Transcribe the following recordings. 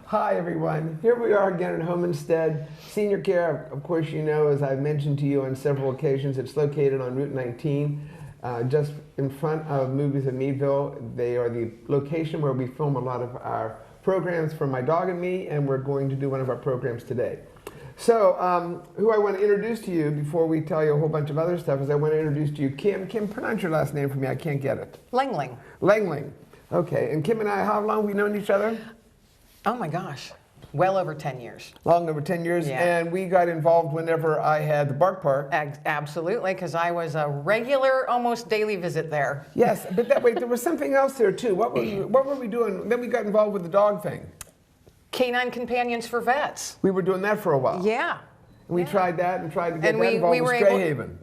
Hi everyone, here we are again at Home Instead Senior Care. Of course you know, as I've mentioned to you on several occasions, it's located on Route 19, just in front of Movies of Meadville. They are the location where we film a lot of our programs for My Dog and Me, and we're going to do one of our programs today. So, who I want to introduce to you before we tell you a whole bunch of other stuff is I want to introduce to you Kim. Kim, pronounce your last name for me, I can't get it. Lengling. Lengling. Okay, and Kim and I, how long have we known each other? Oh my gosh, well over 10 years. Long over 10 years, Yeah. and we got involved whenever I had the Bark Park. Absolutely, because I was a regular, almost daily visit there. Yes, but that way, there was something else there too. What were we doing? Then we got involved with the dog thing. Canine companions for vets. We were doing that for a while. Yeah. We tried that and tried to get And that involved with Stray Haven.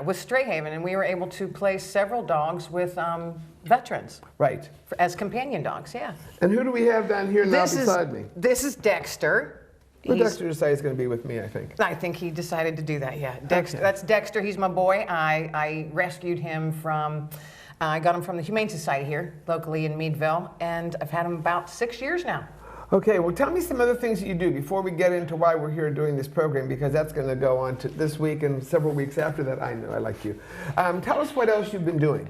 With Stray Haven, and we were able to place several dogs with veterans. Right. As companion dogs, yeah. And who do we have down here now beside me? This is Dexter. Well, Dexter decided he's going to be with me, I think. I think he decided to do that, yeah. Dexter, Okay. That's Dexter, he's my boy. I rescued him from, I got him from the Humane Society here, locally in Meadville, and I've had him about 6 years now. Okay, well tell me some other things that you do before we get into why we're here doing this program, because that's going to go on to this week and several weeks after that. I know, I like you. Tell us what else you've been doing.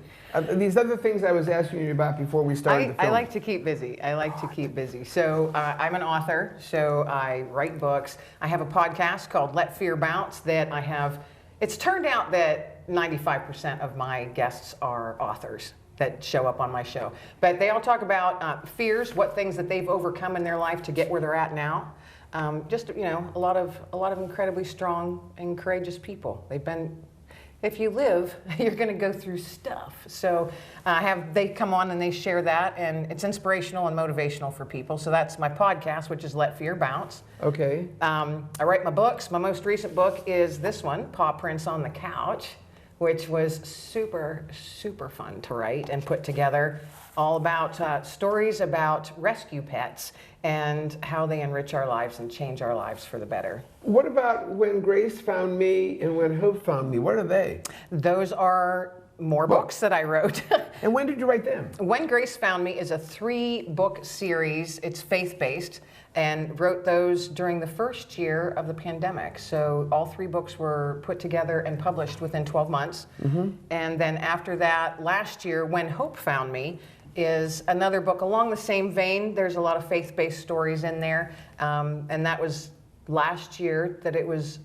These other things I was asking you about before we started the film. I like to keep busy. So I'm an author, so I write books. I have a podcast called Let Fear Bounce that I have. It's turned out that 95% of my guests are authors that show up on my show. But they all talk about fears, what things that they've overcome in their life to get where they're at now. Just, you know, a lot of incredibly strong and courageous people. They've been, if you live, you're going to go through stuff. So they come on and they share that, and it's inspirational and motivational for people. So that's my podcast, which is Let Fear Bounce. Okay. I write my books. My most recent book is this one, Paw Prints on the Couch, which was super, super fun to write and put together, all about stories about rescue pets and how they enrich our lives and change our lives for the better. What about When Grace Found Me and When Hope Found Me? What are they? Those are more books that I wrote. And when did you write them? When Grace Found Me is a 3-book series. It's faith-based, and wrote those during the first year of the pandemic. So all 3 books were put together and published within 12 months. Mm-hmm. And then after that, last year, When Hope Found Me is another book along the same vein. There's a lot of faith-based stories in there. And that was last year that it was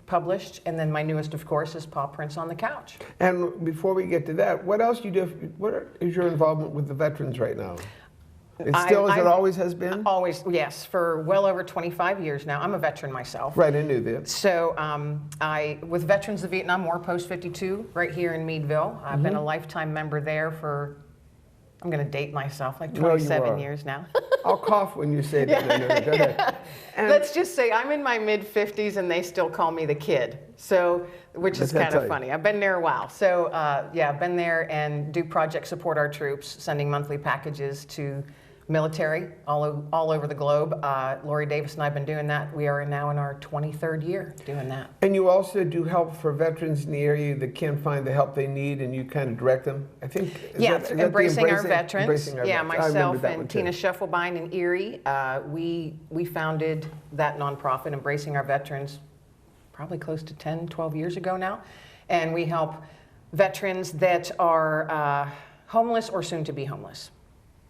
published. And then my newest, of course, is Paw Prints on the Couch. And before we get to that, what else you do? What is your involvement with the veterans right now? It's still as it always has been? Always, yes, for well over 25 years now. I'm a veteran myself. Right, I knew that. So with Veterans of the Vietnam War, Post 52, right here in Meadville. I've been a lifetime member there for, I'm going to date myself, like 27 years now. I'll cough when you say that. No, go ahead. And let's just say I'm in my mid-50s and they still call me the kid. So, which is kind of funny. I've been there a while. So, yeah, I've been there and do project support our troops, sending monthly packages to military all over the globe. Lori Davis and I have been doing that. We are now in our 23rd year doing that. And you also do help for veterans in the area that can't find the help they need, and you kind of direct them, I think? Embracing our veterans. Myself and Tina too. Scheffelbein in Erie, we founded that nonprofit, Embracing Our Veterans, probably close to 10, 12 years ago now. And we help veterans that are homeless or soon to be homeless.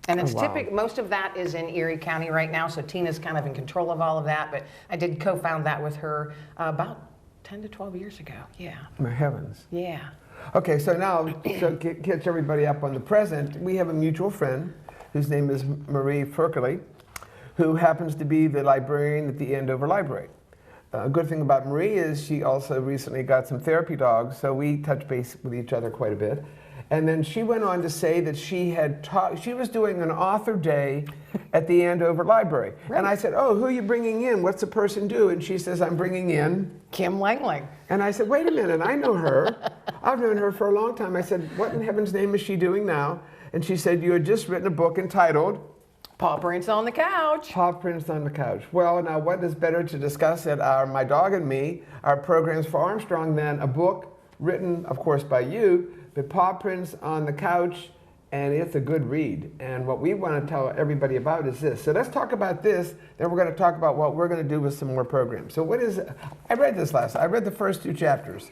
And it's most of that is in Erie County right now, so Tina's kind of in control of all of that, but I did co-found that with her about 10 to 12 years ago, yeah. My heavens. Yeah. Okay, so now, to catch everybody up on the present, we have a mutual friend whose name is Marie Ferkley, who happens to be the librarian at the Andover Library. A good thing about Marie is she also recently got some therapy dogs, so we touch base with each other quite a bit. And then she went on to say that she was doing an author day at the Andover Library. Right. And I said, oh, who are you bringing in? What's the person do? And she says, I'm bringing in Kim Lengling. And I said, wait a minute, I know her. I've known her for a long time. I said, what in heaven's name is she doing now? And she said, you had just written a book entitled Paw Prints on the Couch. Paw Prints on the Couch. Well, now what is better to discuss at our My Dog and Me, our programs for Armstrong, than a book written, of course, by you, but Paw Prints on the Couch and it's a good read. And what we want to tell everybody about is this. So let's talk about this, then we're going to talk about what we're going to do with some more programs. So what is, I read this I read the first 2 chapters.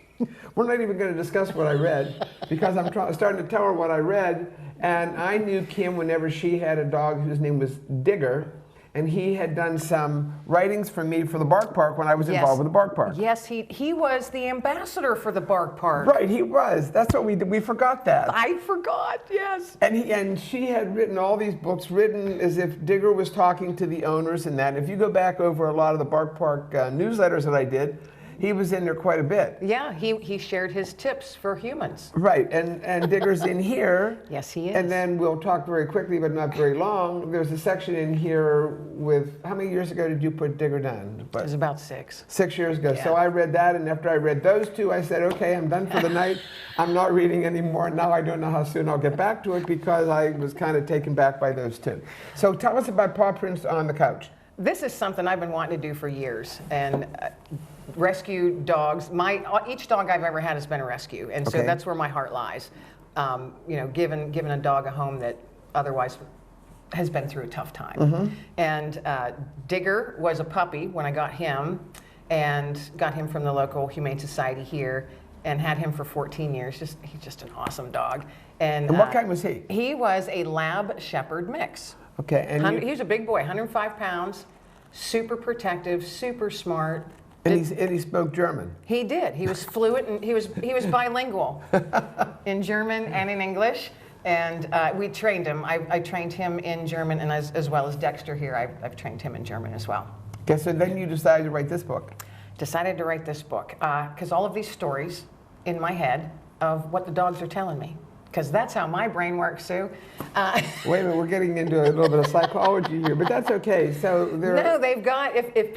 We're not even going to discuss what I read because I'm starting to tell her what I read. And I knew Kim whenever she had a dog whose name was Digger. And he had done some writings for me for the Bark Park when I was involved with the Bark Park. Yes, he was the ambassador for the Bark Park. Right, he was. That's what we did. We forgot that. I forgot, yes. And she had written all these books, written as if Digger was talking to the owners and that. If you go back over a lot of the Bark Park newsletters that I did, he was in there quite a bit. Yeah, he shared his tips for humans. Right, and Digger's in here. Yes, he is. And then we'll talk very quickly, but not very long. There's a section in here with, how many years ago did you put Digger down? It was about 6. 6 years ago. Yeah. So I read that, and after I read those 2, I said, okay, I'm done for the night. I'm not reading anymore. Now I don't know how soon I'll get back to it because I was kind of taken back by those 2. So tell us about Paw Prints on the Couch. This is something I've been wanting to do for years, and rescue dogs. Each dog I've ever had has been a rescue, and so that's where my heart lies. Giving a dog a home that otherwise has been through a tough time. And Digger was a puppy when I got him, and got him from the local Humane Society here, and had him for 14 years. He's just an awesome dog. And what kind was he? He was a Lab Shepherd mix. Okay, and he was a big boy, 105 pounds, super protective, super smart. And he spoke German. He did. He was fluent, and he was bilingual in German and in English. And we trained him. I trained him in German, and as well as Dexter here, I've trained him in German as well. Okay, so then you decided to write this book. Decided to write this book because all of these stories in my head of what the dogs are telling me. Because that's how my brain works, Sue. Wait a minute, we're getting into a little bit of psychology here, but that's okay. So no, they've got, if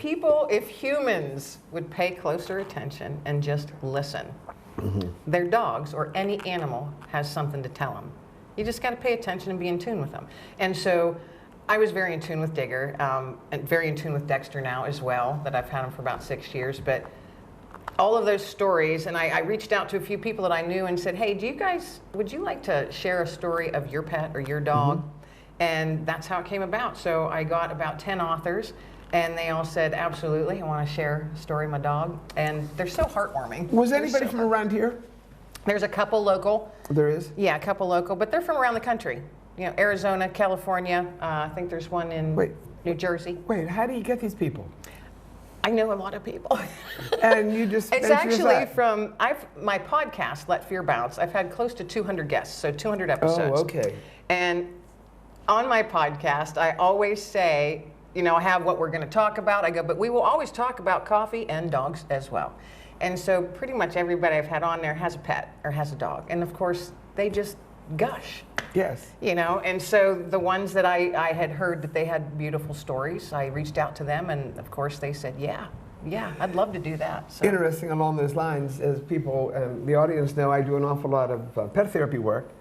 humans would pay closer attention and just listen, their dogs or any animal has something to tell them. You just got to pay attention and be in tune with them. And so I was very in tune with Digger, and very in tune with Dexter now as well, that I've had him for about 6 years. But all of those stories, and I reached out to a few people that I knew and said, hey, would you like to share a story of your pet or your dog? And that's how it came about. So I got about 10 authors, and they all said, absolutely, I want to share a story of my dog. And they're so heartwarming. Was anybody from around here? There's a couple local. There is? Yeah, a couple local, but they're from around the country. Arizona, California. I think there's one in New Jersey. Wait, how do you get these people? I know a lot of people. And you just It's actually from my podcast, Let Fear Bounce. I've had close to 200 guests, so 200 episodes. Oh, okay. And on my podcast, I always say, I have what we're going to talk about. I go, but we will always talk about coffee and dogs as well. And so pretty much everybody I've had on there has a pet or has a dog. And of course, they just gush. Yes. And so the ones that I had heard that they had beautiful stories, I reached out to them, and of course they said, yeah, I'd love to do that. So. Interesting along those lines, as people, the audience know, I do an awful lot of pet therapy work,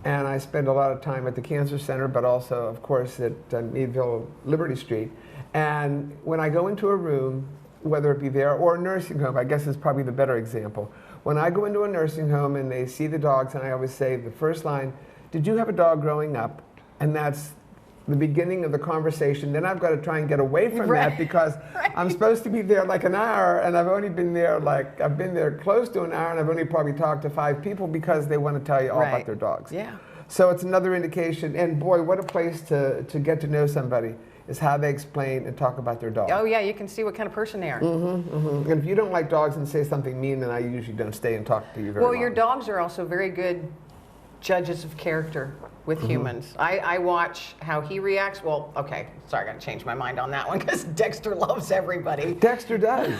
and I spend a lot of time at the Cancer Center, but also, of course, at Meadville, Liberty Street. And when I go into a room, whether it be there or a nursing home, I guess is probably the better example. When I go into a nursing home and they see the dogs, and I always say the first line, did you have a dog growing up? And that's the beginning of the conversation. Then I've got to try and get away from that because I'm supposed to be there like an hour, and I've only been there I've been there close to an hour, and I've only probably talked to 5 people because they want to tell you all about their dogs. Yeah. So it's another indication, and boy, what a place to get to know somebody is how they explain and talk about their dog. Oh yeah, you can see what kind of person they are. And if you don't like dogs and say something mean, then I usually don't stay and talk to you very long. Well, your dogs are also very good judges of character with humans. I watch how he reacts. Well, okay, sorry, I got to change my mind on that one because Dexter loves everybody. Dexter does.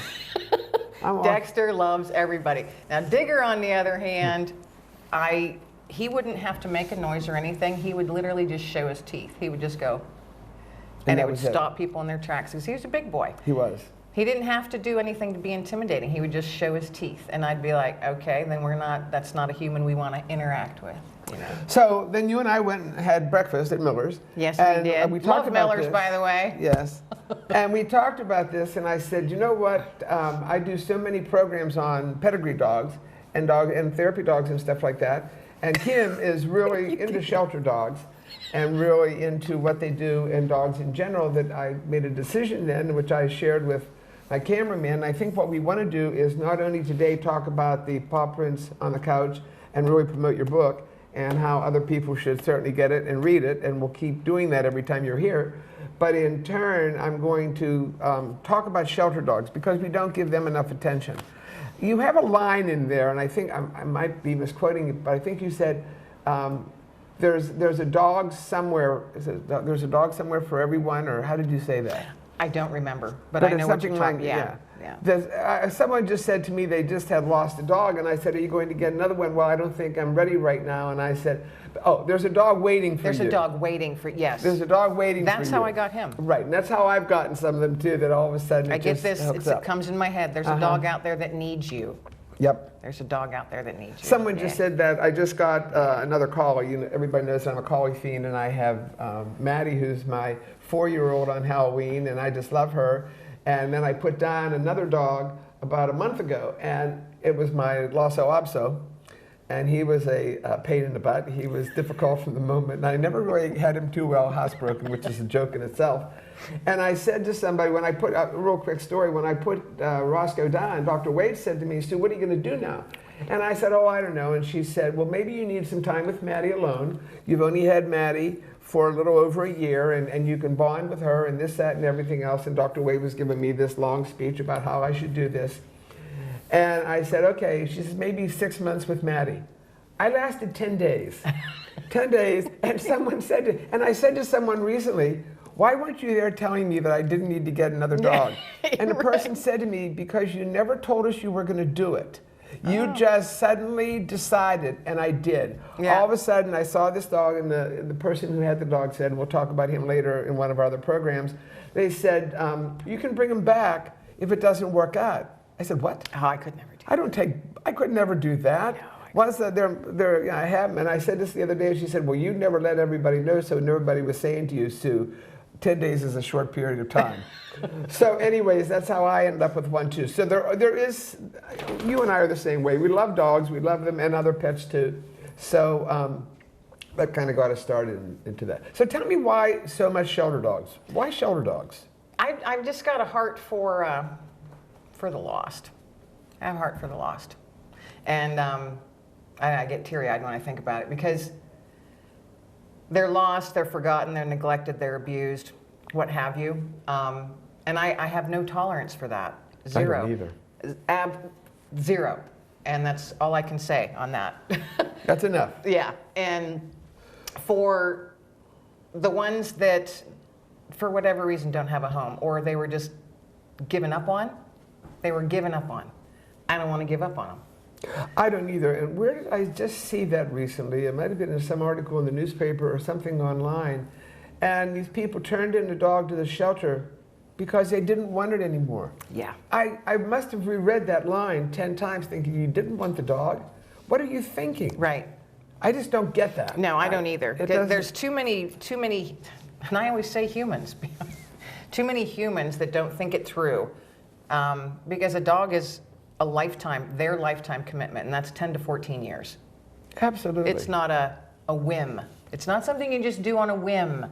Dexter loves everybody. Now, Digger, on the other hand, he wouldn't have to make a noise or anything. He would literally just show his teeth. He would just go, and it would stop people in their tracks because he was a big boy. He was. He didn't have to do anything to be intimidating. He would just show his teeth, and I'd be like, okay, then that's not a human we want to interact with. So then you and I went and had breakfast at Miller's. Yes, and we did. We talked Love about Miller's, this. by the way. Yes. And we talked about this, and I said, you know what? I do so many programs on pedigree dogs and therapy dogs and stuff like that. And Kim is really into shelter dogs and really into what they do in dogs in general, that I made a decision then, which I shared with my cameraman. I think what we want to do is not only today talk about the paw prints on the couch and really promote your book and how other people should certainly get it and read it, and we'll keep doing that every time you're here, but in turn I'm going to talk about shelter dogs because we don't give them enough attention. You have a line in there, and I think I might be misquoting it, but I think you said there's a dog somewhere. There's a dog somewhere for everyone, or how did you say that? I don't remember, but I know what you're talking about. Yeah. Someone just said to me they just had lost a dog, and I said, "Are you going to get another one?" "Well, I don't think I'm ready right now." And I said, "Oh, there's a dog waiting for you." There's a dog waiting for, yes. There's a dog waiting for you. That's how I got him. Right, and that's how I've gotten some of them too, that all of a sudden I get this, it comes in my head. There's a dog out there that needs you. Yep. There's a dog out there that needs you. Someone just said that. I just got another collie. You know, everybody knows I'm a collie fiend, and I have Maddie, who's my 4-year-old on Halloween, and I just love her. And then I put down another dog about a month ago, and it was my Lhasa Apso, and he was a pain in the butt. He was difficult from the moment, and I never really had him too well housebroken, which is a joke in itself. And I said to somebody, when I put, a real quick story, when I put Roscoe down, Dr. Wade said to me, "Sue, what are you going to do now?" And I said, "Oh, I don't know." And she said, "Well, maybe you need some time with Maddie alone. You've only had Maddie for a little over a year, and you can bond with her and this, that, and everything else." And Dr. Wade was giving me this long speech about how I should do this. And I said, "Okay." She says, "Maybe 6 months with Maddie." I lasted 10 days. 10 days, and someone said, and I said to someone recently, "Why weren't you there telling me that I didn't need to get another dog?" And the person said to me, "Because you never told us you were going to do it. You just suddenly decided," and I did. Yeah. All of a sudden, I saw this dog, and the person who had the dog said, and we'll talk about him later in one of our other programs, they said, "You can bring him back if it doesn't work out." I said, "What?" Oh, I could never do that. I could never do that. No, Once I have him, and I said this the other day, she said, "Well, you never let everybody know, so everybody was saying to you, Sue, 10 days is a short period of time." So anyways, that's how I ended up with one too. So there is, you and I are the same way. We love dogs, we love them, and other pets too. So that kind of got us started into that. So tell me, why so much shelter dogs? Why shelter dogs? I've just got a heart for the lost. I have a heart for the lost. And I get teary-eyed when I think about it, because they're lost, they're forgotten, they're neglected, they're abused, what have you. And I have no tolerance for that. Zero. I don't either. Zero. And that's all I can say on that. That's enough. Yeah. And for the ones that, for whatever reason, don't have a home, or they were just given up on, I don't want to give up on them. I don't either. And where did I just see that recently? It might have been in some article in the newspaper or something online. And these people turned in the dog to the shelter because they didn't want it anymore. Yeah. I must have reread that line 10 times thinking, you didn't want the dog? What are you thinking? Right. I just don't get that. No, I don't either. There's too many, and I always say humans, too many humans that don't think it through. Because a dog is a lifetime, their lifetime commitment, and that's 10 to 14 years. Absolutely. It's not a whim. It's not something you just do on a whim.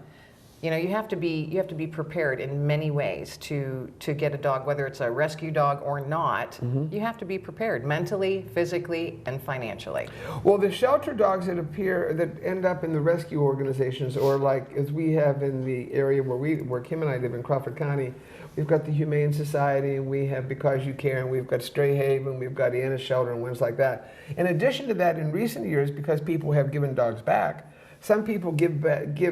You know, you have to be prepared in many ways to get a dog, whether it's a rescue dog or not. Mm-hmm. You have to be prepared mentally, physically, and financially. Well, the shelter dogs that end up in the rescue organizations, or like as we have in the area where Kim and I live in Crawford County, we've got the Humane Society, and we have Because You Care, and we've got Stray Haven, we've got Anna's Shelter, and ones like that. In addition to that, in recent years, because people have given dogs back, some people give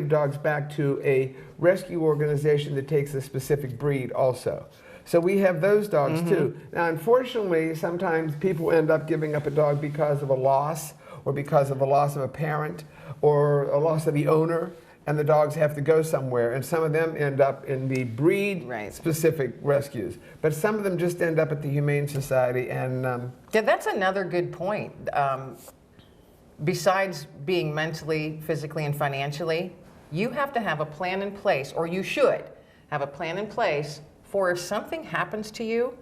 dogs back to a rescue organization that takes a specific breed also. So we have those dogs mm-hmm. too. Now, unfortunately, sometimes people end up giving up a dog because of a loss, or because of a loss of a parent, or a loss of the owner, and the dogs have to go somewhere. And some of them end up in the breed-specific rescues. But some of them just end up at the Humane Society. And yeah, that's another good point. Besides being mentally, physically, and financially, you have to have a plan in place, or you should have a plan in place for if something happens to you,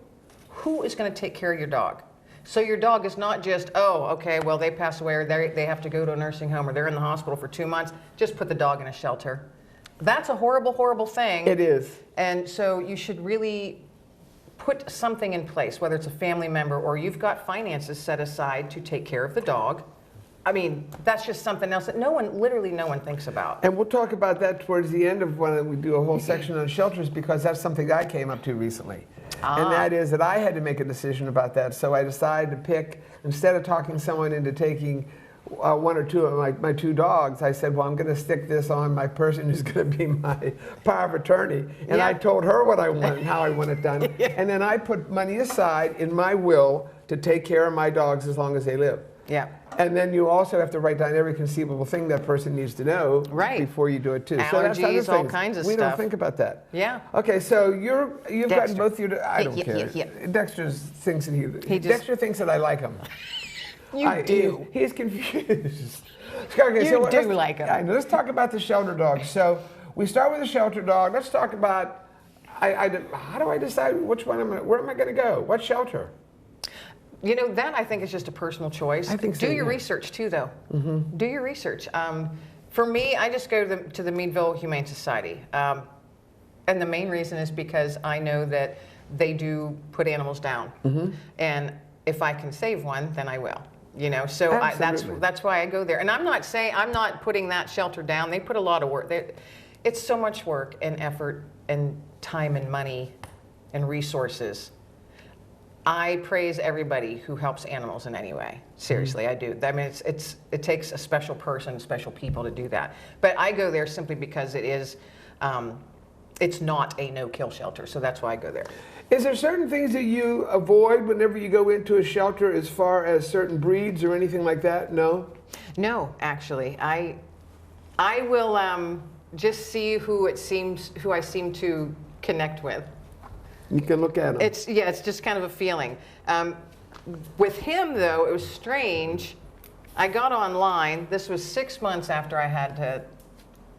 who is going to take care of your dog? So your dog is not just, oh, okay, well, they pass away or they have to go to a nursing home or they're in the hospital for 2 months. Just put the dog in a shelter. That's a horrible, horrible thing. It is. And so you should really put something in place, whether it's a family member or you've got finances set aside to take care of the dog. I mean, that's just something else that literally no one thinks about. And we'll talk about that towards the end of when we do a whole section on shelters, because that's something I came up to recently. And that is that I had to make a decision about that. So I decided to pick, instead of talking someone into taking one or two of my 2 dogs, I said, well, I'm going to stick this on my person who's going to be my power of attorney. And I told her what I want and how I want it done. And then I put money aside in my will to take care of my dogs as long as they live. Yeah. And then you also have to write down every conceivable thing that person needs to know before you do it too. Allergies, all kinds of stuff. We don't think about that. Yeah. Okay, so you've gotten both your. I don't care. Yeah. Dexter thinks that Dexter thinks that I like him. You do. He's confused. Okay, you do like him. Let's talk about the shelter dog. So we start with the shelter dog. Let's talk about. How do I decide which one where am I going to go? What shelter? You know, that I think is just a personal choice. I think so, do your research too, though. Mm-hmm. Do your research. For me, I just go to the Meadville Humane Society. And the main reason is because I know that they do put animals down. Mm-hmm. And if I can save one, then I will. You know, so that's why I go there. And I'm not putting that shelter down. They put a lot of work. It's so much work and effort and time and money and resources. I praise everybody who helps animals in any way. Seriously, I do. I mean, it takes a special person, special people to do that. But I go there simply because it is, it's not a no-kill shelter, so that's why I go there. Is there certain things that you avoid whenever you go into a shelter, as far as certain breeds or anything like that? No. No, actually, I will just see who I seem to connect with. You can look at him. It's just kind of a feeling. With him, though, it was strange. I got online. This was 6 months after I had to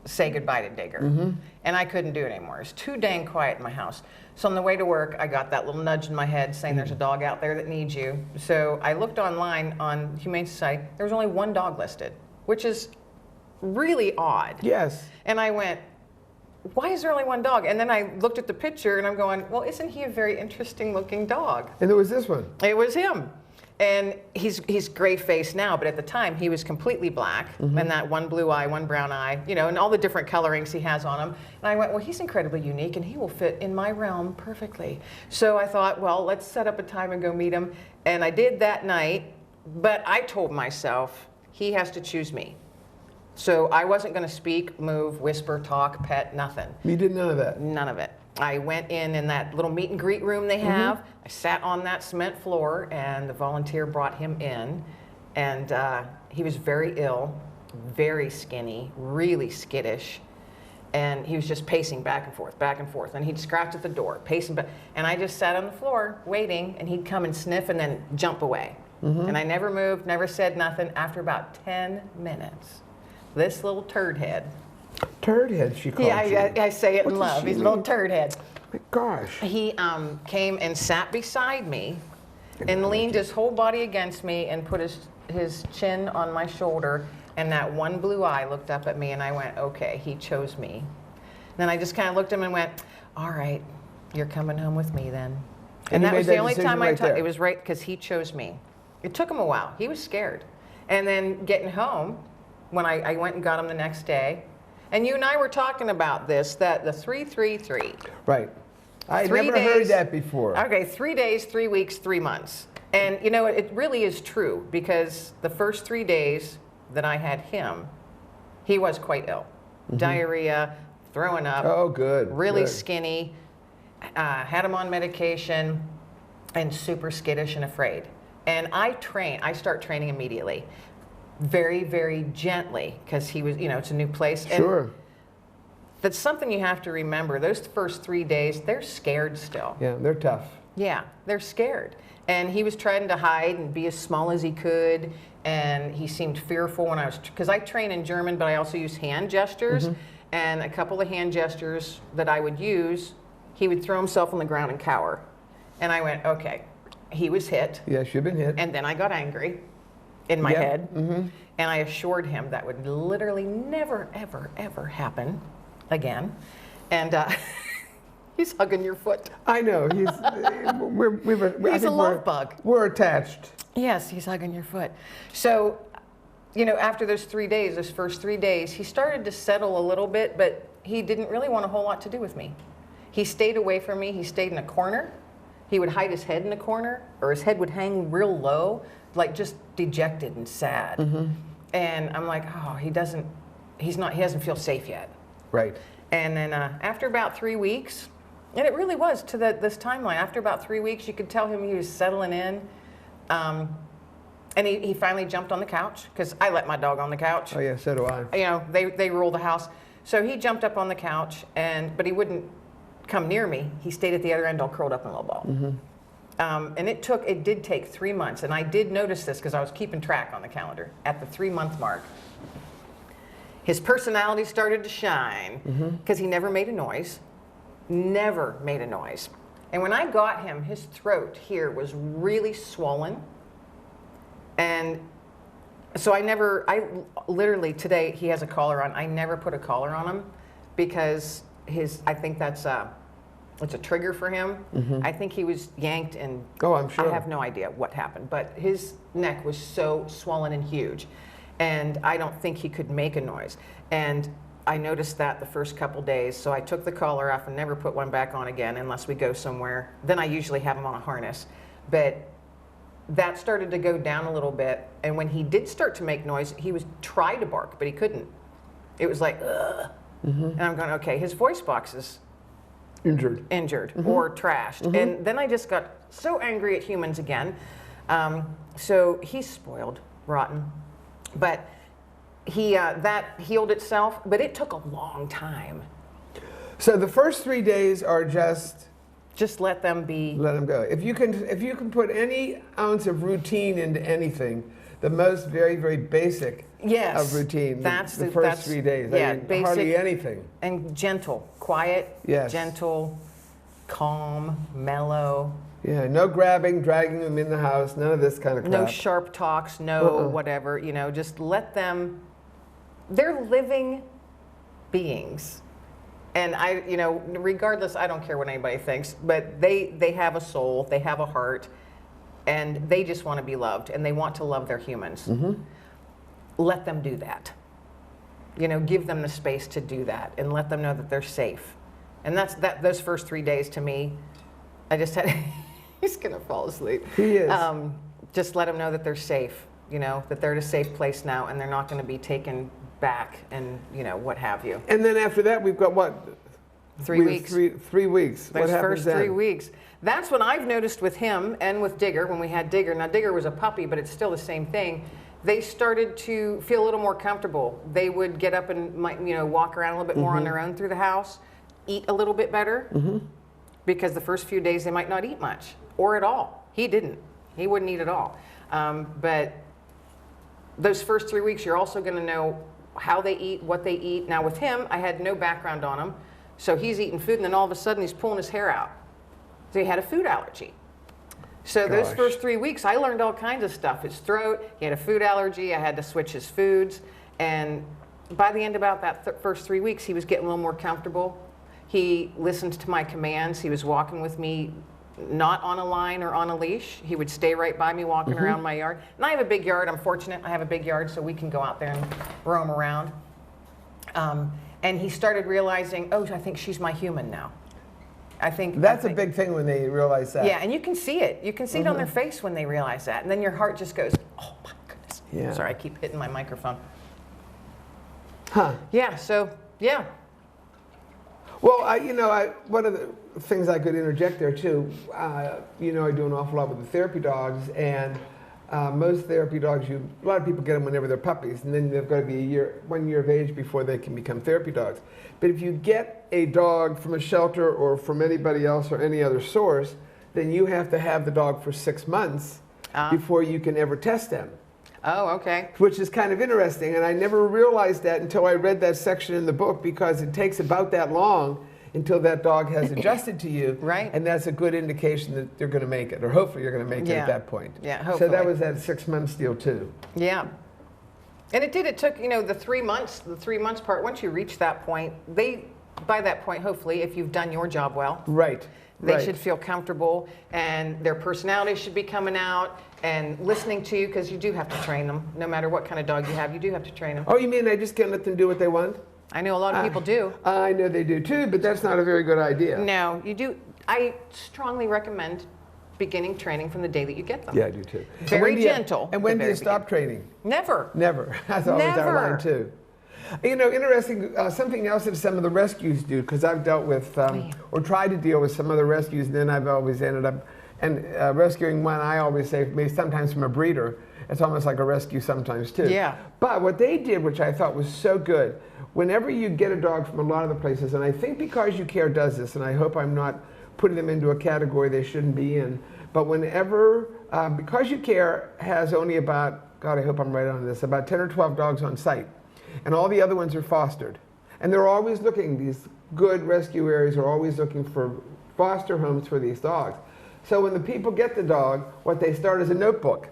say goodbye to Digger. Mm-hmm. And I couldn't do it anymore. It was too dang quiet in my house. So on the way to work, I got that little nudge in my head saying there's a dog out there that needs you. So I looked online on Humane Society. There was only 1 dog listed, which is really odd. Yes. And I went, why is there only 1 dog? And then I looked at the picture and I'm going, well, isn't he a very interesting looking dog? And it was this one. It was him. And he's gray-faced now, but at the time he was completely black, mm-hmm. and that 1 blue eye, 1 brown eye, you know, and all the different colorings he has on him. And I went, well, he's incredibly unique and he will fit in my realm perfectly. So I thought, well, let's set up a time and go meet him. And I did that night, but I told myself he has to choose me. So I wasn't going to speak, move, whisper, talk, pet, nothing. You did none of that? None of it. I went in that little meet and greet room they have. Mm-hmm. I sat on that cement floor, and the volunteer brought him in. And he was very ill, very skinny, really skittish. And he was just pacing back and forth, back and forth. And he'd scratch at the door, pacing back. And I just sat on the floor waiting, and he'd come and sniff and then jump away. Mm-hmm. And I never moved, never said nothing. After about 10 minutes, this little turd head. Turd head, she calls you. I say it in love. He's a little turd head. My gosh. He came and sat beside me and leaned his whole body against me and put his chin on my shoulder, and that 1 blue eye looked up at me, and I went, okay, he chose me. Then I just kind of looked at him and went, all right, you're coming home with me then. And that was the only time I talked. It was right because he chose me. It took him a while. He was scared. And then getting home, when I went and got him the next day, and you and I were talking about this, that the 3-3-3. Right. I never heard that before. Okay, 3 days, 3 weeks, 3 months. And you know, it really is true, because the first 3 days that I had him, he was quite ill. Mm-hmm. Diarrhea, throwing up. Oh, good. Really skinny. Had him on medication and super skittish and afraid. And I start training immediately. Very, very gently, because he was, you know, it's a new place. Sure. And that's something you have to remember. Those first 3 days, they're scared still. Yeah, they're tough. Yeah, they're scared. And he was trying to hide and be as small as he could. And he seemed fearful when because I train in German, but I also use hand gestures. Mm-hmm. And a couple of hand gestures that I would use, he would throw himself on the ground and cower. And I went, okay, he was hit. Yes, you've been hit. And then I got angry in my Yep. head. Mm-hmm. And I assured him that would literally never, ever, ever happen again. And he's hugging your foot. I know. He's He's a love bug. We're attached. Yes, he's hugging your foot. So, you know, after those 3 days, those first 3 days, he started to settle a little bit, but he didn't really want a whole lot to do with me. He stayed away from me. He stayed in a corner. He would hide his head in a corner, or his head would hang real low, like just dejected and sad. Mm-hmm. And I'm like, oh, he doesn't feel safe yet. Right. And then after about 3 weeks, and it really was to this timeline, after about 3 weeks, you could tell him he was settling in. And he finally jumped on the couch, because I let my dog on the couch. Oh yeah, so do I. You know, they rule the house. So he jumped up on the couch, but he wouldn't come near me. He stayed at the other end, all curled up in a little ball. Mm-hmm. And it did take 3 months, and I did notice this because I was keeping track on the calendar. At the 3-month mark, his personality started to shine, because he never made a noise. Never made a noise. And when I got him, his throat here was really swollen. And so I literally, today he has a collar on. I never put a collar on him, because I think it's a trigger for him. I think he was yanked, and Oh, I'm sure. I have no idea what happened, but his neck was so swollen and huge, and I don't think he could make a noise. And I noticed that the first couple days, so I took the collar off and never put one back on again unless we go somewhere. Then I usually have him on a harness. But that started to go down a little bit, and when he did start to make noise, he was tried to bark, but he couldn't. It was like, ugh. And I'm going, okay, his voice box is Injured. or trashed. And then I just got so angry at humans again. So he's spoiled, rotten. But that healed itself, but it took a long time. So the first 3 days are just let them be. let them go. If you can put any ounce of routine into anything, the most very, very basic of routine, that's the first 3 days. Yeah, I mean, basic, hardly anything. And gentle, quiet, Yes. gentle, calm, mellow. Yeah, no grabbing, dragging them in the house, none of this kind of crap. No sharp talks, no whatever, just let them, they're living beings. And regardless, I don't care what anybody thinks, but they have a soul, they have a heart, and they just want to be loved, and they want to love their humans. Let them do that. Give them the space to do that, and let them know that they're safe. And those first 3 days to me, I just had, he's going to fall asleep. He is. Just let them know that they're safe, that they're at a safe place now, and they're not going to be taken back and, what have you. And then after that, we've got what? 3 weeks. 3 weeks. Those what happens first then? 3 weeks. That's when I've noticed with him and with Digger, when we had Digger. Now, Digger was a puppy, but it's still the same thing. They started to feel a little more comfortable. They would get up and walk around a little bit more on their own through the house, eat a little bit better, because the first few days they might not eat much or at all. He didn't. He wouldn't eat at all. But those first 3 weeks, you're also going to know how they eat, what they eat. Now with him, I had no background on him, so he's eating food, and then all of a sudden he's pulling his hair out. So he had a food allergy. So those first 3 weeks, I learned all kinds of stuff. His throat, he had a food allergy, I had to switch his foods, and by the end about that first 3 weeks, he was getting a little more comfortable. He listened to my commands. He was walking with me, not on a line or on a leash. He would stay right by me walking around my yard. And I have a big yard. I'm fortunate I have a big yard, so we can go out there and roam around. And he started realizing, oh, I think she's my human now. I think That's a big thing when they realize that. Yeah, and you can see it. You can see it on their face when they realize that. And then your heart just goes, oh my goodness. Yeah. Sorry, I keep hitting my microphone. Huh. Yeah, so, yeah. Well, one of the things I could interject there too, I do an awful lot with the therapy dogs, and most therapy dogs, a lot of people get them whenever they're puppies, and then they've got to be 1 year of age before they can become therapy dogs. But if you get a dog from a shelter or from anybody else or any other source, then you have to have the dog for 6 months before you can ever test them. Oh, okay. Which is kind of interesting, and I never realized that until I read that section in the book, because it takes about that long until that dog has adjusted to you. Right. And that's a good indication that they're going to make it, or hopefully you're going to make it at that point. Yeah, So hopefully. that was that 6 months deal too. Yeah. And it took, the 3 months part, once you reach that point, by that point, hopefully, if you've done your job well, Right. they should feel comfortable and their personality should be coming out and listening to you, because you do have to train them. No matter what kind of dog you have, you do have to train them. Oh, you mean I just can't let them do what they want? I know a lot of people do. I know they do too, but that's not a very good idea. No, you do. I strongly recommend beginning training from the day that you get them. Yeah, I do too. Very gentle. And when do you stop training? Never. Never. That's always our line too. Interesting, something else that some of the rescues do, because I've dealt with or tried to deal with some other rescues, and then I've always ended up rescuing one. I always say, maybe sometimes from a breeder, it's almost like a rescue sometimes too. Yeah. But what they did, which I thought was so good, whenever you get a dog from a lot of the places, and I think Because You Care does this, and I hope I'm not putting them into a category they shouldn't be in, but whenever, Because You Care has only about, God, I hope I'm right on this, about 10 or 12 dogs on site. And all the other ones are fostered. And they're always looking, these good rescue areas are always looking for foster homes for these dogs. So when the people get the dog, what they start is a notebook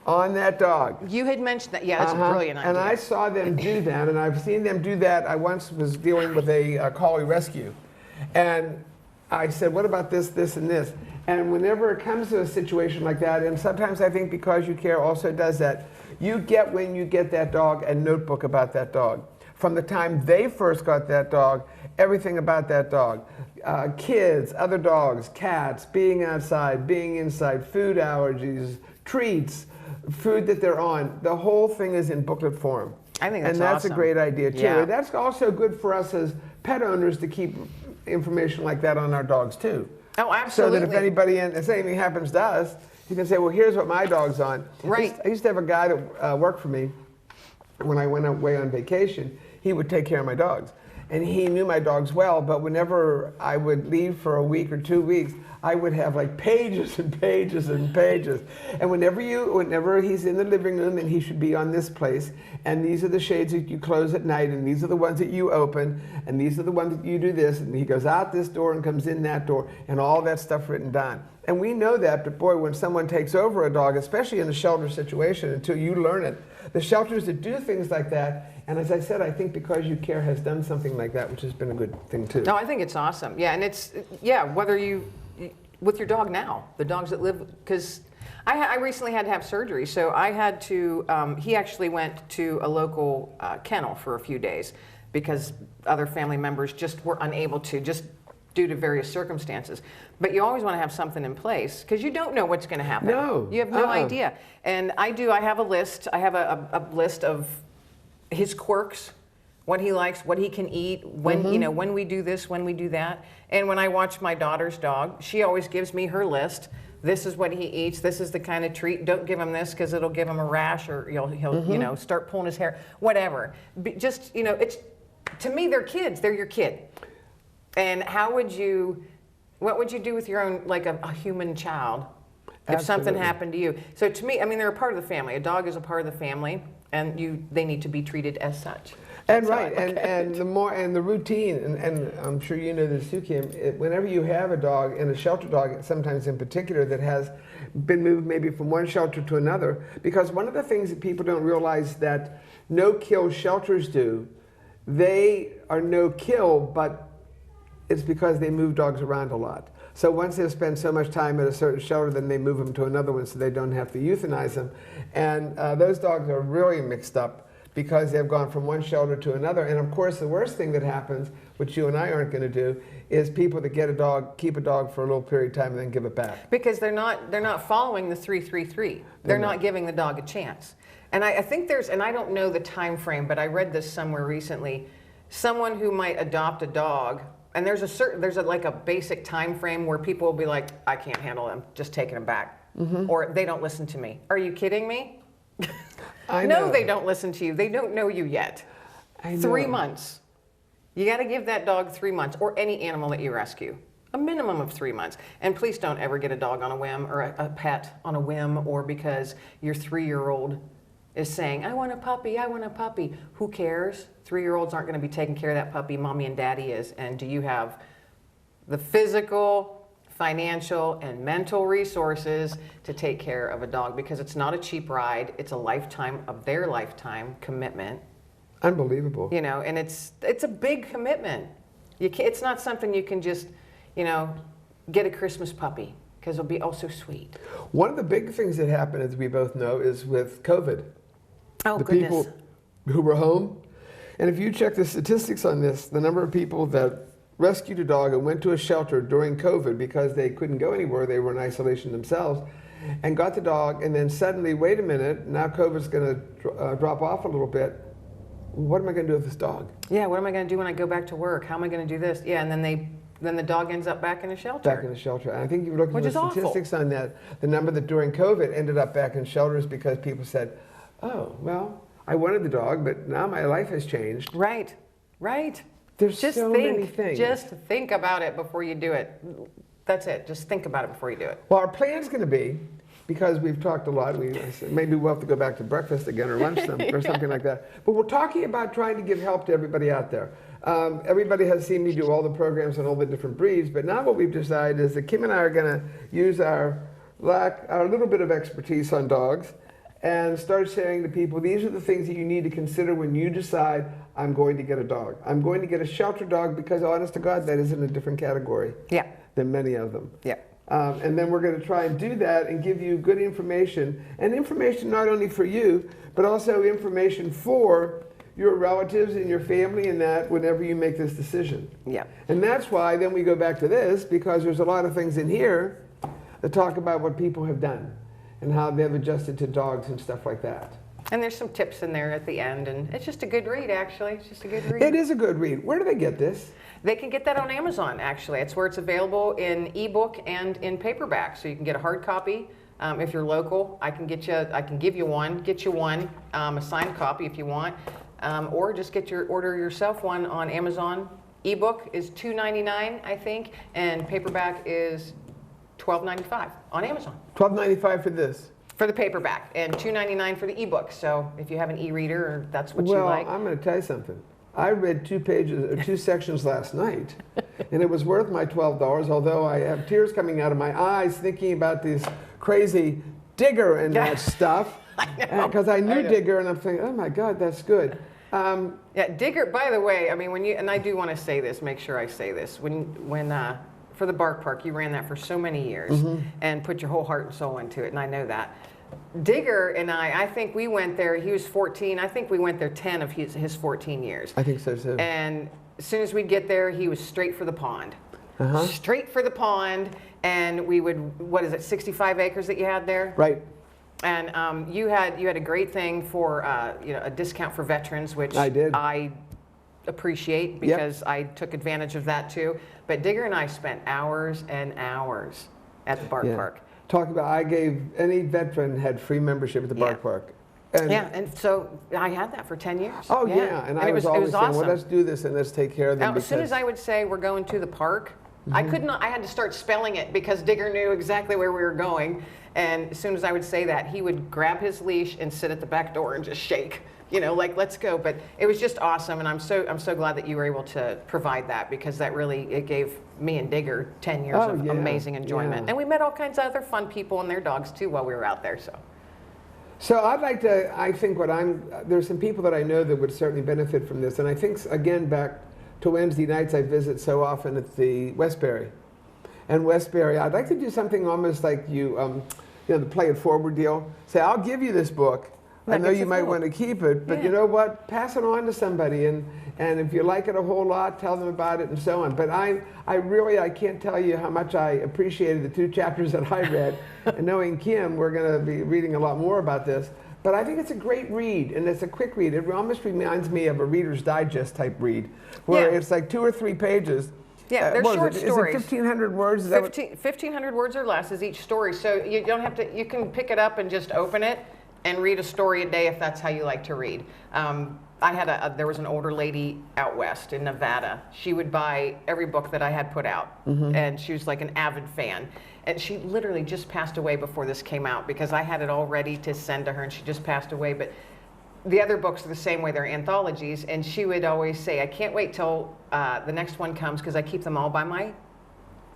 on that dog. You had mentioned that. Yeah, that's a brilliant idea. And I saw them do that, and I've seen them do that. I once was dealing with a collie rescue. And I said, what about this, this, and this? And whenever it comes to a situation like that, and sometimes I think Because You Care also does that, you get, when you get that dog, a notebook about that dog. From the time they first got that dog, everything about that dog. Kids, other dogs, cats, being outside, being inside, food allergies, treats, food that they're on. The whole thing is in booklet form. I think that's And that's awesome. a great idea too. Yeah. And that's also good for us as pet owners to keep information like that on our dogs too. Oh, absolutely. So that if anybody, if anything happens to us, you can say, well, here's what my dog's on. Right. I used to have a guy that worked for me when I went away on vacation. He would take care of my dogs. And he knew my dogs well, but whenever I would leave for a week or 2 weeks, I would have like pages and pages and pages. And whenever he's in the living room and he should be on this place, and these are the shades that you close at night, and these are the ones that you open, and these are the ones that you do this, and he goes out this door and comes in that door, and all that stuff written down. And we know that, but boy, when someone takes over a dog, especially in a shelter situation, until you learn it, the shelters that do things like that, and as I said, I think Because You Care has done something like that, which has been a good thing too. No, I think it's awesome. Yeah, and it's, whether with your dog now, the dogs that live, because I recently had to have surgery, so I had to, he actually went to a local kennel for a few days because other family members just were unable to, just due to various circumstances. But you always want to have something in place because you don't know what's going to happen. No. You have no idea. And I have a list. I have a list of his quirks, what he likes, what he can eat, when when we do this, when we do that. And when I watch my daughter's dog, she always gives me her list. This is what he eats. This is the kind of treat. Don't give him this because it'll give him a rash, or he'll start pulling his hair. Whatever. Just it's, to me, they're kids. They're your kid. And what would you do with your own, like a human child, if something happened to you? So to me, I mean, they're a part of the family. A dog is a part of the family, and they need to be treated as such. And right, and the routine, and I'm sure you know this too, Kim. Whenever you have a dog, and a shelter dog, sometimes in particular, that has been moved maybe from one shelter to another, because one of the things that people don't realize that no-kill shelters do, they are no-kill, but it's because they move dogs around a lot. So once they've spent so much time at a certain shelter, then they move them to another one so they don't have to euthanize them. And those dogs are really mixed up because they've gone from one shelter to another. And of course, the worst thing that happens, which you and I aren't going to do, is people that get a dog, keep a dog for a little period of time and then give it back. Because they're not following the 3-3-3. They're not giving the dog a chance. And I think and I don't know the time frame, but I read this somewhere recently, someone who might adopt a dog, and there's a basic time frame where people will be like, I can't handle them, just taking them back. Or they don't listen to me. Are you kidding me? I know. No, they don't listen to you. They don't know you yet. I know. 3 months. You got to give that dog 3 months, or any animal that you rescue. A minimum of 3 months. And please don't ever get a dog on a whim, or a pet on a whim, or because your 3-year-old is saying, I want a puppy, I want a puppy. Who cares? 3-year-olds aren't going to be taking care of that puppy. Mommy and daddy is. And do you have the physical, financial, and mental resources to take care of a dog? Because it's not a cheap ride. It's a lifetime of their lifetime commitment. Unbelievable. You know, and it's a big commitment. It's not something you can just, you know, get a Christmas puppy, because it'll be oh so sweet. One of the big things that happened, as we both know, is with COVID. Oh, the goodness. people who were home. And if you check the statistics on this, the number of people that rescued a dog and went to a shelter during COVID because they couldn't go anywhere, they were in isolation themselves, and got the dog, and then suddenly, wait a minute, now COVID's going to drop off a little bit. What am I going to do with this dog? Yeah, what am I going to do when I go back to work? How am I going to do this? Yeah, and then the dog ends up back in a shelter. Back in the shelter. And I think you were looking Which at is the awful. statistics on that. The number that during COVID ended up back in shelters because people said, oh, well, I wanted the dog, but now my life has changed. Right, right. There's so many things. Just think about it before you do it. That's it. Just think about it before you do it. Well, our plan's going to be, because we've talked a lot, maybe we'll have to go back to breakfast again or lunch or something like that. But we're talking about trying to give help to everybody out there. Everybody has seen me do all the programs on all the different breeds, but now what we've decided is that Kim and I are going to use our little bit of expertise on dogs and start saying to people, these are the things that you need to consider when you decide, I'm going to get a dog. I'm going to get a shelter dog because, honest to God, that is in a different category than many of them. Yeah. And then we're going to try and do that and give you good information, and information not only for you, but also information for your relatives and your family, and that whenever you make this decision. Yeah. And that's why then we go back to this, because there's a lot of things in here that talk about what people have done and how they've adjusted to dogs and stuff like that. And there's some tips in there at the end, and it's just a good read, actually. It's just a good read. It is a good read. Where do they get this? They can get that on Amazon, actually. It's where it's available in ebook and in paperback. So you can get a hard copy. If you're local, I can give you one, a signed copy if you want, or just order yourself one on Amazon. Ebook is $2.99, I think, and paperback is $12.95 on Amazon. $12.95 for this. For the paperback, and $2.99 for the ebook. So if you have an e-reader, or that's what you like. Well, I'm going to tell you something. I read 2 sections last night, and it was worth my $12, although I have tears coming out of my eyes thinking about this crazy Digger and that stuff. Because I knew Digger, and I'm thinking, oh my God, that's good. Yeah, Digger, by the way, I mean, and I do want to say this, make sure I say this, when for the Bark Park, you ran that for so many years and put your whole heart and soul into it, and I know that. Digger and I think we went there, he was 14, I think we went there 10 of his 14 years. I think so too. And as soon as we'd get there, he was straight for the pond. Straight for the pond, and we would, 65 acres that you had there? Right. And you had a great thing for a discount for veterans, which I appreciate because I took advantage of that too. But Digger and I spent hours and hours at the Bark Park. Talking about, I gave any veteran had free membership at the Bark Park. And so I had that for 10 years. Oh yeah, and I was always saying, well, let's do this and let's take care of them. Now, as soon as I would say we're going to the park, I could not. I had to start spelling it because Digger knew exactly where we were going. And as soon as I would say that, he would grab his leash and sit at the back door and just shake, like, let's go. But it was just awesome, and I'm so glad that you were able to provide that, because that really, it gave me and Digger 10 years of amazing enjoyment. And we met all kinds of other fun people and their dogs too while we were out there. So I'd like to, I think there's some people that I know that would certainly benefit from this, and I think, again, back to Wednesday nights, I visit so often at the Westbury. And Westbury, I'd like to do something almost like the play it forward deal. Say, I'll give you this book. I know you might want to keep it, but you know what? Pass it on to somebody, and if you like it a whole lot, tell them about it and so on. But I can't tell you how much I appreciated the 2 chapters that I read. And knowing Kim, we're going to be reading a lot more about this. But I think it's a great read, and it's a quick read. It almost reminds me of a Reader's Digest type read, where it's like 2 or 3 pages. Yeah, they're short stories. Is it 1,500 words? 1,500 words or less is each story. So you don't have to, you can pick it up and just open it and read a story a day if that's how you like to read. I had there was an older lady out west in Nevada. She would buy every book that I had put out, and she was like an avid fan. And she literally just passed away before this came out because I had it all ready to send to her, and she just passed away. But the other books are the same way; they're anthologies. And she would always say, "I can't wait till the next one comes because I keep them all by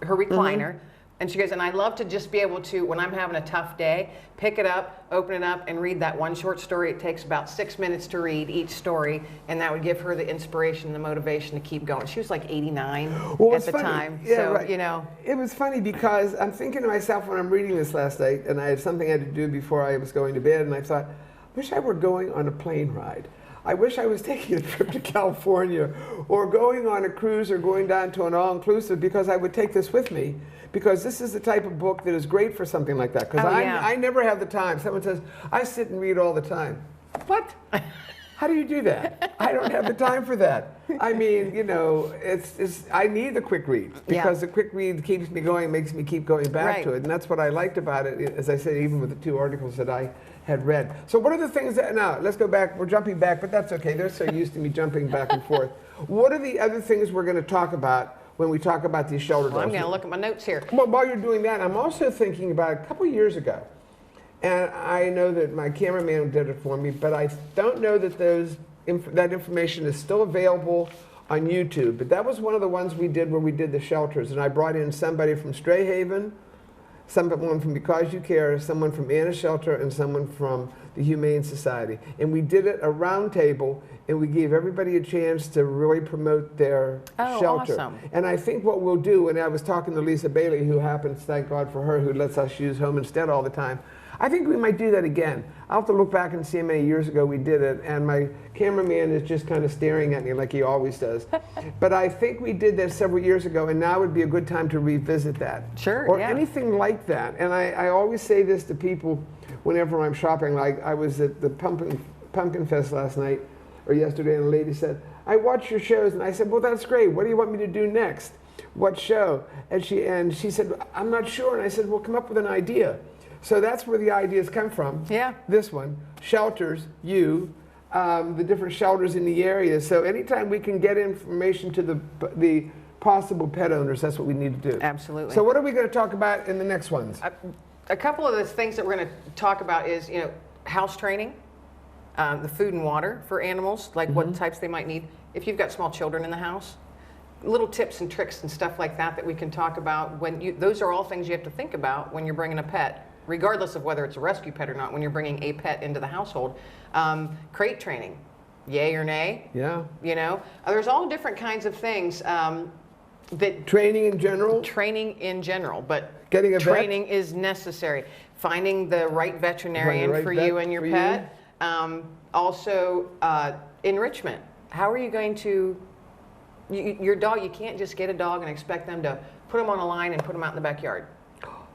her recliner." And she goes, and I love to just be able to, when I'm having a tough day, pick it up, open it up, and read that one short story. It takes about 6 minutes to read each story, and that would give her the inspiration, the motivation to keep going. She was like 89 at the time. Yeah, so, right. you know. It was funny because I'm thinking to myself when I'm reading this last night, and I had something I had to do before I was going to bed, and I thought, I wish I were going on a plane ride. I wish I was taking a trip to California or going on a cruise or going down to an all-inclusive because I would take this with me. Because this is the type of book that is great for something like that. Because I never have the time. Someone says, I sit and read all the time. What? How do you do that? I don't have the time for that. I mean, you know, I need the quick read because the quick read keeps me going, makes me keep going back to it. And that's what I liked about it, as I said, even with the 2 articles that I had read. So what are the things that, now let's go back, we're jumping back, but that's okay. They're so used to me jumping back and forth. What are the other things we're going to talk about when we talk about these shelter dogs? I'm going to look at my notes here. Well, while you're doing that, I'm also thinking about a couple years ago, and I know that my cameraman did it for me, but I don't know that that information is still available on YouTube. But that was one of the ones we did where we did the shelters, and I brought in somebody from Stray Haven, someone from Because You Care, someone from Anna's Shelter, and someone from the Humane Society. And we did it a round table, and we gave everybody a chance to really promote their shelter. Awesome. And I think what we'll do, and I was talking to Lisa Bailey, who happens, thank God for her, who lets us use Home Instead all the time. I think we might do that again. I'll have to look back and see how many years ago we did it, and my cameraman is just kind of staring at me like he always does. But I think we did that several years ago, and now would be a good time to revisit that. Sure, or anything like that. And I always say this to people whenever I'm shopping. Like I was at the Pumpkin Fest last night, or yesterday, and a lady said, I watch your shows, and I said, well, that's great. What do you want me to do next? What show? And she said, I'm not sure. And I said, well, come up with an idea. So that's where the ideas come from. Yeah. This one, shelters, the different shelters in the area. So anytime we can get information to the possible pet owners, that's what we need to do. Absolutely. So what are we going to talk about in the next ones? A couple of the things that we're going to talk about is, house training, the food and water for animals, like what types they might need. If you've got small children in the house, little tips and tricks and stuff like that we can talk about. Those are all things you have to think about when you're bringing a pet, regardless of whether it's a rescue pet or not. When you're bringing a pet into the household, crate training, yay or nay. Yeah. There's all different kinds of things. That training in general, but getting a training is necessary. Finding the right veterinarian for you and your pet. Also, enrichment. How are you going to, your dog, you can't just get a dog and expect them to put them on a line and put them out in the backyard.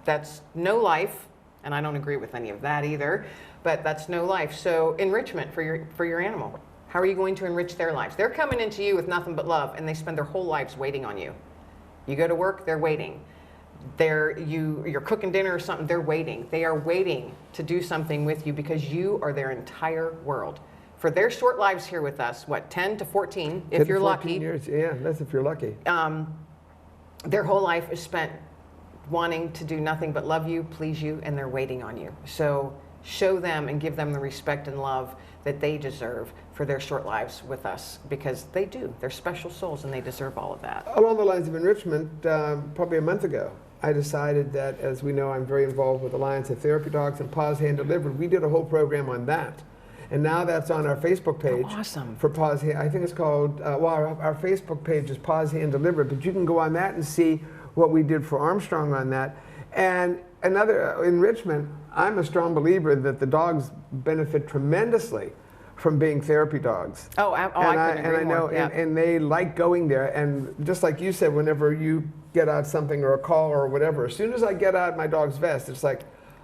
That's no life, and I don't agree with any of that either, but that's no life. So enrichment for your animal. How are you going to enrich their lives? They're coming into you with nothing but love, and they spend their whole lives waiting on you. You go to work, they're waiting. You're cooking dinner or something, they're waiting. They are waiting to do something with you because you are their entire world. For their short lives here with us, 10 to 14, if you're lucky. 14 years, yeah, that's if you're lucky. Their whole life is spent wanting to do nothing but love you, please you, and they're waiting on you. So show them and give them the respect and love that they deserve for their short lives with us, because they do. They're special souls, and they deserve all of that. Along the lines of enrichment, probably a month ago, I decided that, as we know, I'm very involved with Alliance of Therapy Dogs and Paws Hand Delivered. We did a whole program on that. And now that's on our Facebook page. Oh, awesome. For Paws Hand. I think it's called, our Facebook page is Paws Hand Delivered, but you can go on that and see what we did for Armstrong on that. And another enrichment, I'm a strong believer that the dogs benefit tremendously from being therapy dogs. I couldn't agree more. And they like going there. And just like you said, whenever you get out something or a call or whatever, as soon as I get out my dog's vest, it's like,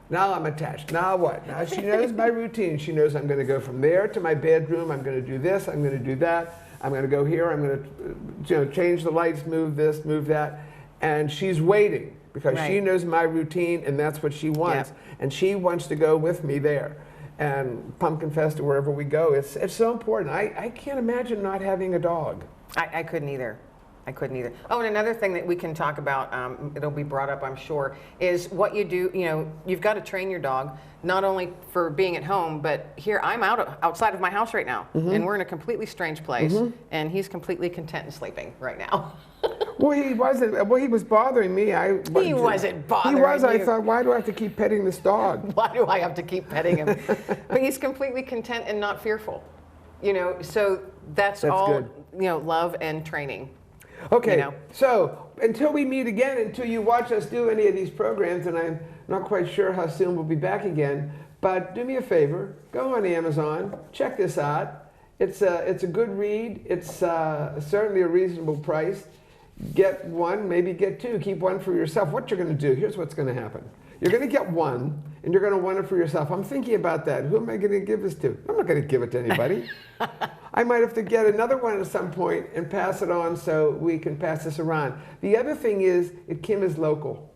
now I'm attached. Now what? Now she knows my routine. She knows I'm going to go from there to my bedroom. I'm going to do this. I'm going to do that. I'm going to go here. I'm going to change the lights, move this, move that. And she's waiting because she knows my routine, and that's what she wants. And she wants to go with me there. and Pumpkin Fest or wherever we go. It's so important. I can't imagine not having a dog. I couldn't either. I couldn't either. Oh, and another thing that we can talk about, it'll be brought up, I'm sure, is what you do. You know, you've got to train your dog, not only for being at home, but here I'm outside of my house right now, and we're in a completely strange place, and he's completely content and sleeping right now. Well, he wasn't. Well, he was bothering me. He wasn't bothering you. He was. you. I thought, why do I have to keep petting this dog? Why do I have to keep petting him? But he's completely content and not fearful. You know, so that's all, good. You know, love and training. Okay, You know? so until we meet again, until you watch us do any of these programs, and I'm not quite sure how soon we'll be back again, but do me a favor, go on Amazon, check this out. It's a good read. It's certainly a reasonable price. Get one, maybe get two. Keep one for yourself. What you're going to do, here's what's going to happen. You're going to get one, and you're going to want it for yourself. I'm thinking about that. Who am I going to give this to? I'm not going to give it to anybody. I might have to get another one at some point and pass it on so we can pass this around. The other thing is, Kim is local.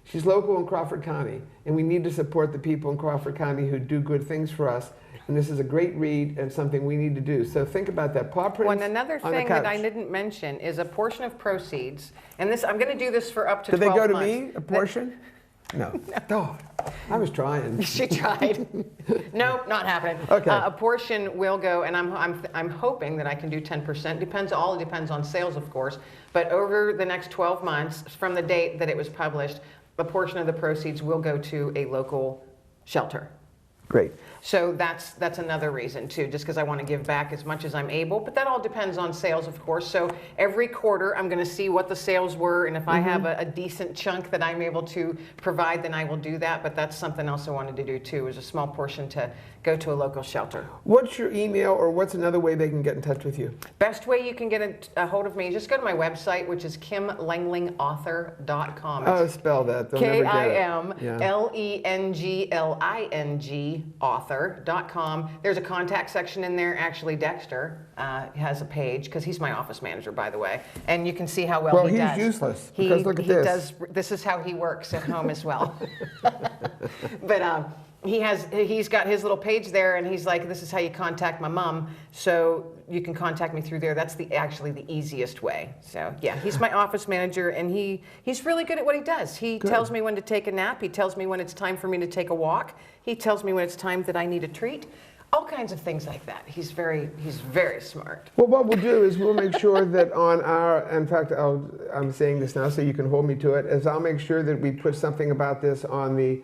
She's local in Crawford County, and we need to support the people in Crawford County who do good things for us. And this is a great read and something we need to do. So think about that. Paw prints Well, and another on the thing that couch. I didn't mention is a portion of proceeds, and this I'm going to do this for up to Did 12 they go to months. me, a portion? No. Oh, I was trying. She tried. Nope, not happening. Okay. A portion will go, and I'm hoping that I can do 10%. All depends on sales, of course. But over the next 12 months, from the date that it was published, a portion of the proceeds will go to a local shelter. Great. So that's another reason too, just because I want to give back as much as I'm able. But that all depends on sales, of course. So every quarter, I'm going to see what the sales were, and if I have a decent chunk that I'm able to provide, then I will do that. But that's something else I wanted to do too, is a small portion to go to a local shelter. What's your email, or what's another way they can get in touch with you? Best way you can get a hold of me, just go to my website, which is kimlenglingauthor.com. Oh, spell that. They'll never get it. KIMLENGLING author.com. There's a contact section in there. Actually, Dexter has a page, because he's my office manager, by the way. And you can see how well he does. Well, he's useless, because look at this. This is how he works at home as well. But he's got his little page there, and he's like, this is how you contact my mom. So you can contact me through there. That's actually the easiest way. So yeah, he's my office manager, and he's really good at what he does. He tells me when to take a nap. He tells me when it's time for me to take a walk. He tells me when it's time that I need a treat. All kinds of things like that. He's very smart. Well, what we'll do is we'll make sure that on our, in fact, I'm saying this now so you can hold me to it, is I'll make sure that we put something about this on the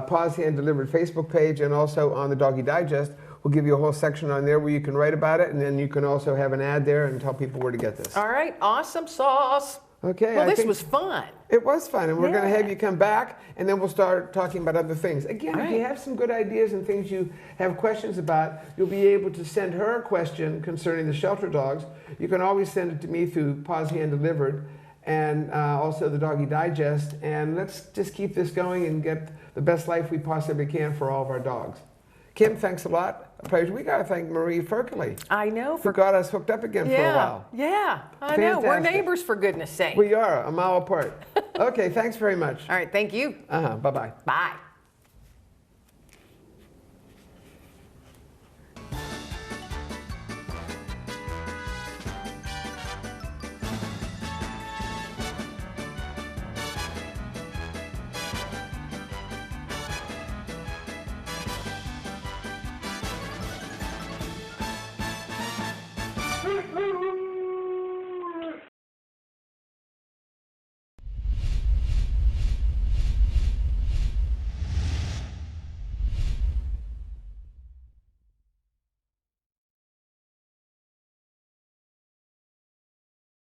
Paws Hand Delivered Facebook page, and also on the Doggy Digest. We'll give you a whole section on there where you can write about it, and then you can also have an ad there and tell people where to get this. All right, awesome sauce. Okay. Well, this was fun. It was fun, and we're going to Yeah. have you come back, and then we'll start talking about other things. Again, if you have some good ideas and things you have questions about, you'll be able to send her a question concerning the shelter dogs. You can always send it to me through Paws Hand Delivered, and also the Doggy Digest, and let's just keep this going and get the best life we possibly can for all of our dogs. Kim, thanks a lot. A pleasure. We got to thank Marie Ferkley. I know. Who got us hooked up again for a while. Yeah, I know. We're Fantastic. neighbors, for goodness sake. We are, a mile apart. Okay, thanks very much. All right, thank you. Bye-bye. Bye.